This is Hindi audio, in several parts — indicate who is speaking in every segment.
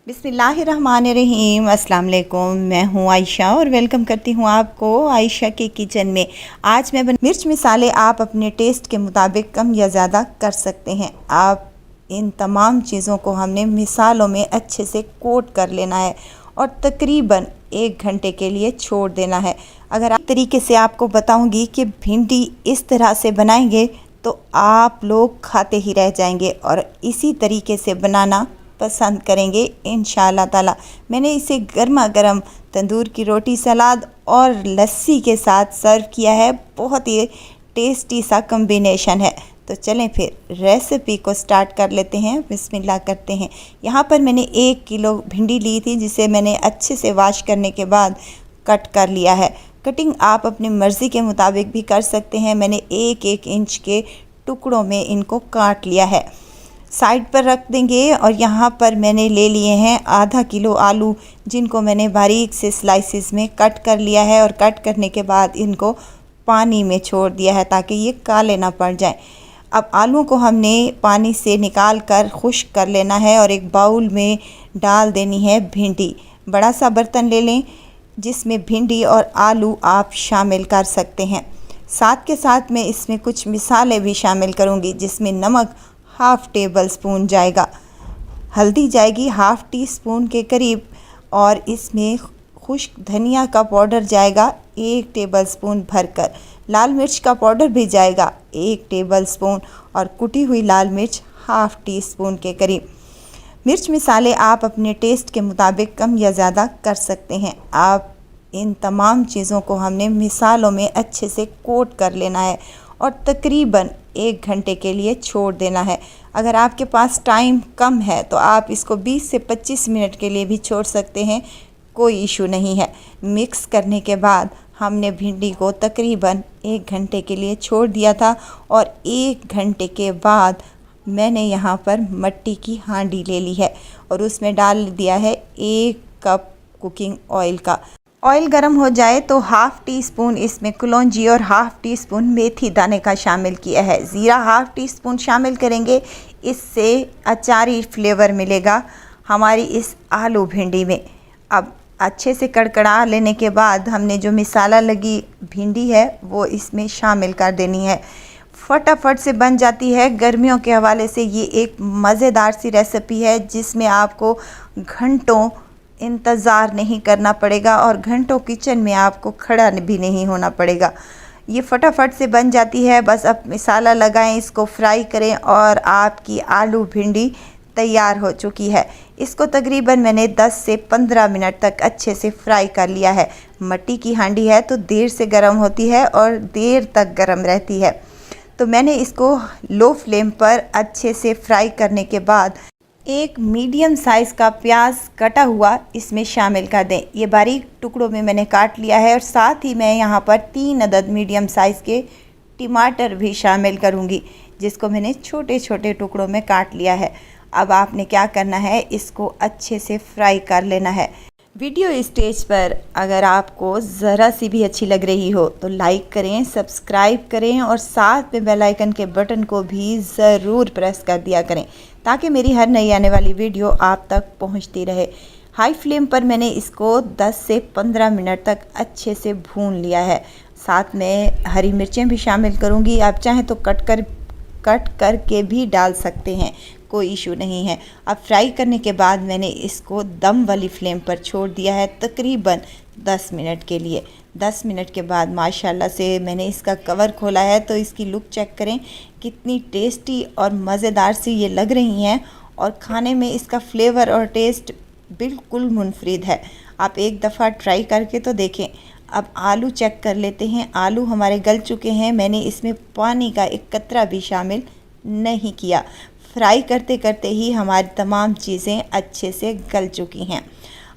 Speaker 1: बिस्मिल्लाहिर्रहमानिर्रहीम। अस्सलाम वालेकुम। मैं हूँ आयशा और वेलकम करती हूँ आपको आयशा के किचन में। आज मैं मिर्च मसाले आप अपने टेस्ट के मुताबिक कम या ज़्यादा कर सकते हैं। आप इन तमाम चीज़ों को हमने मिसालों में अच्छे से कोट कर लेना है और तकरीबन 1 घंटे के लिए छोड़ देना है। अगर आप तरीके से आपको बताऊँगी कि भिंडी इस तरह से बनाएंगे तो आप लोग खाते ही रह जाएंगे और इसी तरीके से बनाना पसंद करेंगे इंशाअल्लाह ताला। मैंने इसे गर्मा गर्म तंदूर की रोटी, सलाद और लस्सी के साथ सर्व किया है। बहुत ही टेस्टी सा कॉम्बिनेशन है। तो चलें फिर रेसिपी को स्टार्ट कर लेते हैं। बिस्मिल्लाह करते हैं। यहाँ पर मैंने 1 किलो भिंडी ली थी जिसे मैंने अच्छे से वॉश करने के बाद कट कर लिया है। कटिंग आप अपनी मर्ज़ी के मुताबिक भी कर सकते हैं। मैंने 1-1 इंच के टुकड़ों में इनको काट लिया है। साइड पर रख देंगे और यहाँ पर मैंने ले लिए हैं आधा किलो आलू, जिनको मैंने बारीक से स्लाइसिस में कट कर लिया है और कट करने के बाद इनको पानी में छोड़ दिया है ताकि ये काले ना पड़ जाएं। अब आलू को हमने पानी से निकाल कर खुश्क कर लेना है और एक बाउल में डाल देनी है भिंडी। बड़ा सा बर्तन ले लें जिसमें भिंडी और आलू आप शामिल कर सकते हैं। साथ के साथ मैं इसमें कुछ मिसाले भी शामिल करूँगी, जिसमें नमक हाफ़ टेबल स्पून जाएगा, हल्दी जाएगी 1/2 टीस्पून के करीब और इसमें खुश्क धनिया का पाउडर जाएगा 1 टेबल स्पून भरकर, लाल मिर्च का पाउडर भी जाएगा 1 टेबल स्पून और कुटी हुई लाल मिर्च 1/2 टीस्पून के करीब। मिर्च मसाले आप अपने टेस्ट के मुताबिक कम या ज़्यादा कर सकते हैं। आप इन तमाम चीज़ों को हमने मिसालों में अच्छे से कोट कर लेना है और तकरीबन 1 घंटे के लिए छोड़ देना है। अगर आपके पास टाइम कम है तो आप इसको 20 से 25 मिनट के लिए भी छोड़ सकते हैं, कोई इशू नहीं है। मिक्स करने के बाद हमने भिंडी को तकरीबन 1 घंटे के लिए छोड़ दिया था और 1 घंटे के बाद मैंने यहाँ पर मट्टी की हांडी ले ली है और उसमें डाल दिया है 1 कप कुकिंग ऑयल का। ऑयल गर्म हो जाए तो 1/2 टीस्पून इसमें कलौंजी और 1/2 टीस्पून मेथी दाने का शामिल किया है। ज़ीरा 1/2 टीस्पून शामिल करेंगे, इससे अचारी फ्लेवर मिलेगा हमारी इस आलू भिंडी में। अब अच्छे से कड़कड़ा लेने के बाद हमने जो मिसाला लगी भिंडी है वो इसमें शामिल कर देनी है। फटाफट से बन जाती है। गर्मियों के हवाले से ये एक मज़ेदार सी रेसिपी है जिसमें आपको घंटों इंतज़ार नहीं करना पड़ेगा और घंटों किचन में आपको खड़ा भी नहीं होना पड़ेगा। ये फटाफट से बन जाती है। बस अब मसाला लगाएं, इसको फ्राई करें और आपकी आलू भिंडी तैयार हो चुकी है। इसको तकरीबन मैंने 10 से 15 मिनट तक अच्छे से फ्राई कर लिया है। मट्टी की हांडी है तो देर से गर्म होती है और देर तक गर्म रहती है। तो मैंने इसको लो फ्लेम पर अच्छे से फ्राई करने के बाद एक मीडियम साइज़ का प्याज कटा हुआ इसमें शामिल कर दें। ये बारीक टुकड़ों में मैंने काट लिया है और साथ ही मैं यहाँ पर 3 अदद मीडियम साइज़ के टमाटर भी शामिल करूँगी, जिसको मैंने छोटे छोटे टुकड़ों में काट लिया है। अब आपने क्या करना है, इसको अच्छे से फ्राई कर लेना है। वीडियो स्टेज पर अगर आपको ज़रा सी भी अच्छी लग रही हो तो लाइक करें, सब्सक्राइब करें और साथ में बेल आइकन के बटन को भी ज़रूर प्रेस कर दिया करें ताकि मेरी हर नई आने वाली वीडियो आप तक पहुंचती रहे। हाई फ्लेम पर मैंने इसको 10 से 15 मिनट तक अच्छे से भून लिया है। साथ में हरी मिर्चें भी शामिल करूंगी, आप चाहें तो कट करके भी डाल सकते हैं, कोई इशू नहीं है। अब फ्राई करने के बाद मैंने इसको दम वाली फ्लेम पर छोड़ दिया है तकरीबन 10 मिनट के लिए। 10 मिनट के बाद माशाल्लाह से मैंने इसका कवर खोला है तो इसकी लुक चेक करें, कितनी टेस्टी और मज़ेदार सी ये लग रही हैं और खाने में इसका फ्लेवर और टेस्ट बिल्कुल मुनफरिद है। आप एक दफ़ा ट्राई करके तो देखें। अब आलू चेक कर लेते हैं। आलू हमारे गल चुके हैं। मैंने इसमें पानी का एक कतरा भी शामिल नहीं किया। फ्राई करते करते ही हमारी तमाम चीज़ें अच्छे से गल चुकी हैं।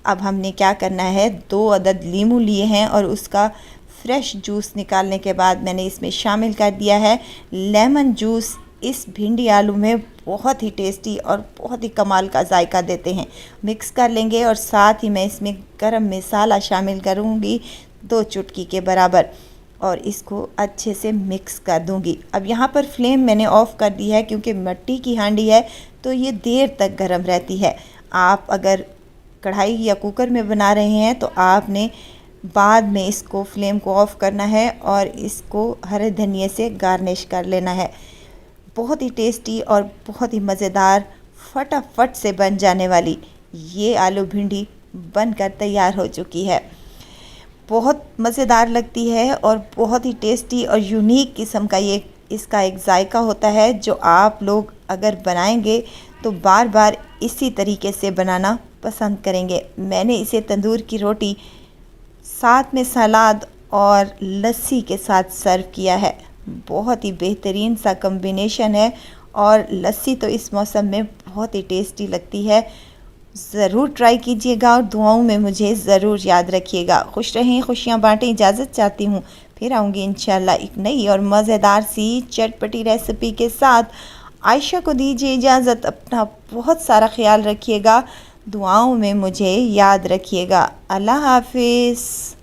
Speaker 1: अब हमने क्या करना है, 2 अदद लीमू लिए हैं और उसका फ्रेश जूस निकालने के बाद मैंने इसमें शामिल कर दिया है लेमन जूस। इस भिंडी आलू में बहुत ही टेस्टी और बहुत ही कमाल का जायका देते हैं। मिक्स कर लेंगे और साथ ही मैं इसमें गरम मसाला शामिल करूँगी 2 चुटकी के बराबर और इसको अच्छे से मिक्स कर दूंगी। अब यहाँ पर फ्लेम मैंने ऑफ़ कर दी है क्योंकि मिट्टी की हांडी है तो ये देर तक गर्म रहती है। आप अगर कढ़ाई या कुकर में बना रहे हैं तो आपने बाद में इसको फ्लेम को ऑफ करना है और इसको हरे धनिए से गार्निश कर लेना है। बहुत ही टेस्टी और बहुत ही मज़ेदार फटाफट से बन जाने वाली ये आलू भिंडी बनकर तैयार हो चुकी है। बहुत मज़ेदार लगती है और बहुत ही टेस्टी और यूनिक किस्म का ये इसका एक जायका होता है जो आप लोग अगर बनाएंगे तो बार बार इसी तरीके से बनाना पसंद करेंगे। मैंने इसे तंदूर की रोटी साथ में सलाद और लस्सी के साथ सर्व किया है। बहुत ही बेहतरीन सा कॉम्बिनेशन है और लस्सी तो इस मौसम में बहुत ही टेस्टी लगती है। ज़रूर ट्राई कीजिएगा और दुआओं में मुझे ज़रूर याद रखिएगा। खुश रहें, खुशियाँ बाँटें, इजाज़त चाहती हूँ। फिर आऊँगी इंशाल्लाह एक नई और मज़ेदार सी चटपटी रेसिपी के साथ। आयशा को दीजिए इजाज़त। अपना बहुत सारा ख्याल रखिएगा, दुआओं में मुझे याद रखिएगा। अल्लाह हाफिज़।